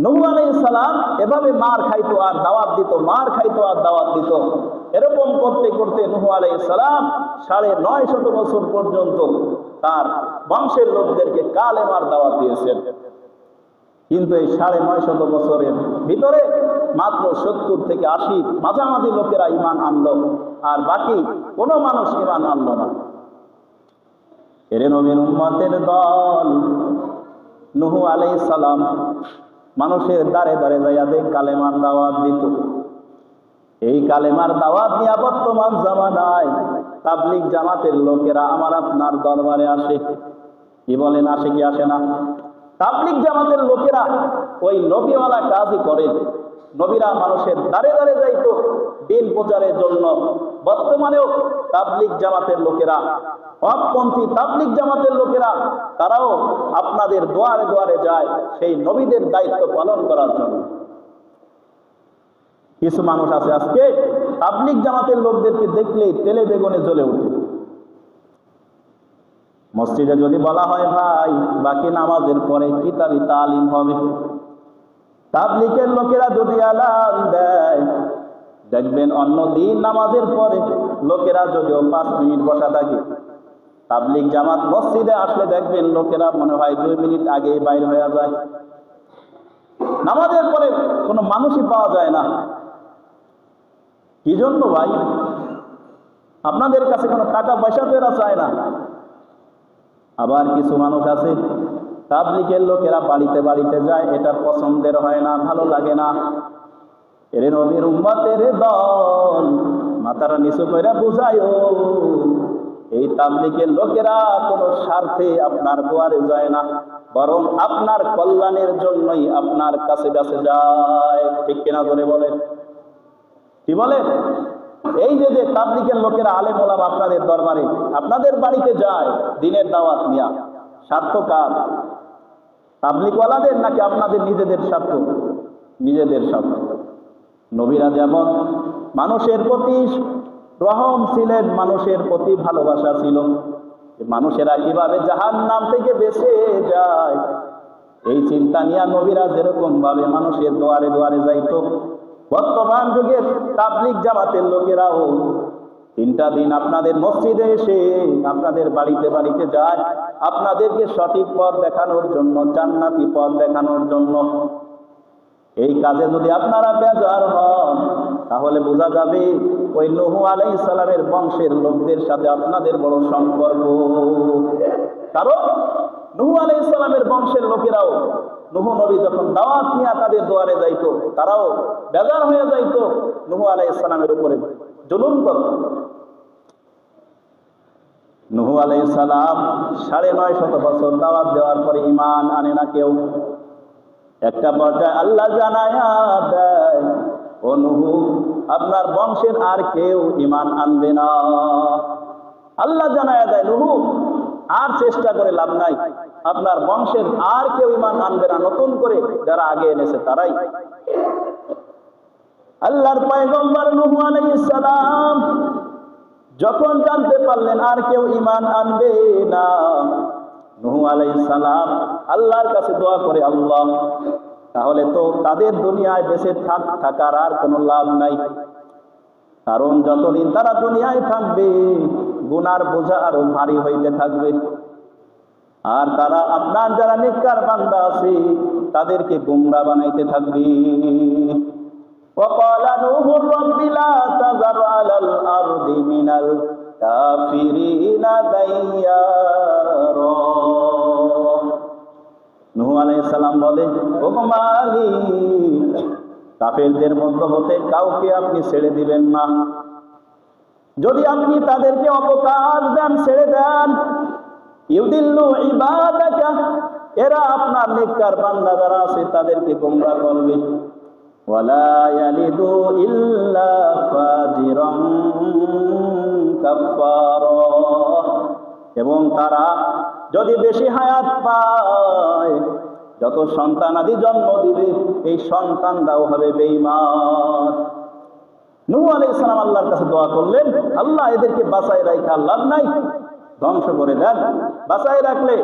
নূহ আলাইহিস সালাম এভাবে মার খাইতো আর দাওয়াত দিত, মার খাইতো আর দাওয়াত দিত। এরকম করতে করতে নূহ আলাইহিস সালাম ৯৫০ বছর পর্যন্ত তার বংশের লোকদেরকে কালেমার দাওয়াত দিয়েছেন। কিন্তু এই ৯৫০ বছরের ভিতরে মাত্র ৭০ থেকে ৮০ মাঝামাঝি লোকেরা ঈমান আনলো, আর বাকি কোনো মানুষ ঈমান আনলো না। এর নবীর উম্মতের দল নূহ আলাইহিস সালাম মানুষের দ্বারে দ্বারে যাইয়া কালেমার দাওয়াত দিত। এই কালেমার দাওয়াত নিয়ে বর্তমান জামানায় তাবলীগ জামাতের লোকেরা আমার আপনার দরবারে আসে। কি বলেন, আসে কি আসে না? তাবলীগ জামাতের লোকেরা ওই নবীওয়ালা কাজই করে। নবীরা মানুষের দ্বারে দ্বারে যাইতো দিন প্রচারের জন্য। বর্তমানেও তাবলীগ জামাতের লোকেরা, হকপন্থী তাবলীগ জামাতের লোকেরা, তারাও আপনাদের দুয়ারে দুয়ারে যায় সেই নবীদের দায়িত্ব পালন করার জন্য। কিছু মানুষ আছে আজকে তাবলীগ জামাতের লোকদেরকে দেখলেই তেলে বেগুনে জ্বলে ওঠে। মসজিদে যদি বলা হয় ভাই বাকি নামাজের পরে কিতাবি তালিম হবে, তাবলীগের লোকেরা যদি আলান দেয়, দেখবেন অন্য দিন নামাজের পরে লোকেরা যদিও ৫ মিনিট বসা থাকে, তাবলীগ জামাত মসজিদে আসলে দেখবেন লোকেরা মনে হয় ২ মিনিট আগেই বাইর হয়ে যায়। নামাজের পরে কোনো মানুষই পাওয়া যায় না। কি জন্য ভাই? আপনাদের কাছে কোনো টাকা পয়সা তো এরা চায় না। আবার কিছু মানুষ আছে তাবলীগের লোকেরা বাড়িতে বাড়িতে যায়, এটা পছন্দের হয় না, ভালো লাগে না। এর নবীর উম্মতের দল মাথাটা নিচু কইরা বুঝায়ও, এই তাবলীগের লোকেরা কোনো স্বার্থে আপনার দুয়ারে যায় না, বরং আপনার কল্যাণের জন্যই আপনার কাছে কাছে যায়। ঠিক কিনা ধরে বলেন? কি বলেন? এই যে যে তাবলীগের লোকেরা আলেম ওলামা আপনাদের দরবারে আপনাদের বাড়িতে যায় দিনের দাওয়াত নিয়া, স্বার্থ কার? তাবলীগওয়ালাদের নাকি আপনাদের নিজেদের স্বার্থ? নিজেদের স্বার্থ। নবীরা যেমন মানুষের প্রতি রহম ছিলেন, মানুষের প্রতি ভালোবাসা ছিল, মানুষেরা কিভাবে জাহান্নাম থেকে বেঁচে যায় এই চিন্তা নিয়ে নবীরা যেরকম ভাবে মানুষের দুয়ারে দুয়ারে যাইতো, বর্তমান যুগের তাবলীগ জামাতের লোকেরাও 3টা দিন আপনাদের মসজিদে এসে আপনাদের বাড়িতে বাড়িতে যায় আপনাদেরকে সঠিক পথ দেখানোর জন্য, জান্নাতি পথ দেখানোর জন্য। এই কাজে যদি আপনারা বেজার হন তাহলে বোঝা যাবে ওই নূহ আলাইহিস সালামের বংশের লোকদের সাথে আপনাদের বড় সম্পর্ক। কারণ নূহ আলাইহিস সালামের বংশের লোকেরাও নূহ নবী যখন দাওয়াত নিয়ে তাদের দুয়ারে যাইতো, তারাও বেজার হয়ে যাইতো, নূহ আলাইহিস সালামের উপরে জুলুম করত। নূহ আলাইহিস সালাম ৯৫০ বছর দাওয়াত দেওয়ার পরে ঈমান আনে না কেউ। একটা পর্যায়ে আল্লাহ জানায়া দেয়, ও নূহ আপনার বংশের আর কেউ ঈমান আনবে না। আল্লাহ জানায়া দেয়, নূহ আর চেষ্টা করে লাভ নাই, আপনার বংশের আর কেউ ঈমান আনবে না, নতুন করে যারা আগে এনেছে তারাই। আল্লাহর পয়গম্বর নূহ আলাইহিস সালাম যখন জানতে পারলেন আর কেউ ঈমান আনবে না, নূহ আলাইহিস সালাম আল্লাহর কাছে দোয়া করে, আল্লাহ তাহলে তো তাদের দুনিয়ায় বেঁচে থাকার আর কোনো লাভ নাই, কারণ যতদিন তারা দুনিয়ায় থাকবে গুনার বোঝা আরো ভারী হইতে থাকবে, আর তারা আপনার যারা নেককার বান্দা আছে তাদেরকে গোমরা বানাইতে থাকবে। وقال نوح رب لا تذر على الأرض من الكافرين ديارا। নূহ আলাইহিস সালাম বলে, ও মালিক কাফেরদের মধ্য হতে কাউকে আপনি ছেড়ে দিবেন না, যদি আপনি তাদেরকে অপকার দেন ছেড়ে দেন, ইউদিল্লু ইবাদাকা এরা আপনার নেককার বান্দা যারা আছে তাদেরকে গোমরা করবে, ওয়ালা ইয়ালিদু ইল্লা ফাজিরান কাফফারা এবং তারা যদি বেশি হায়াত পায়, যত সন্তান আদি জন্ম দিবে এই সন্তানরাও হবে বেঈমান। নূহ আলাইহিস সালাম আল্লাহর কাছে দোয়া করলেন, আল্লাহ এদেরকে বাঁচায় রাখা লাভ নাই, ধ্বংস করে দেন, বাঁচায় রাখলে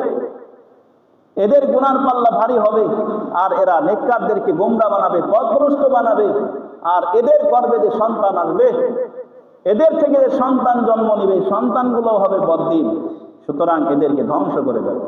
এদের গুনার পাল্লা ভারী হবে, আর এরা নেককারদেরকে গোমরা বানাবে, পথভ্রষ্ট বানাবে। আর এদের গর্ভে যে সন্তান আসবে, এদের থেকে যে সন্তান জন্ম নিবে, সন্তানগুলো হবে বদ্দিন। সুতরাং এদেরকে ধ্বংস করে দেবে।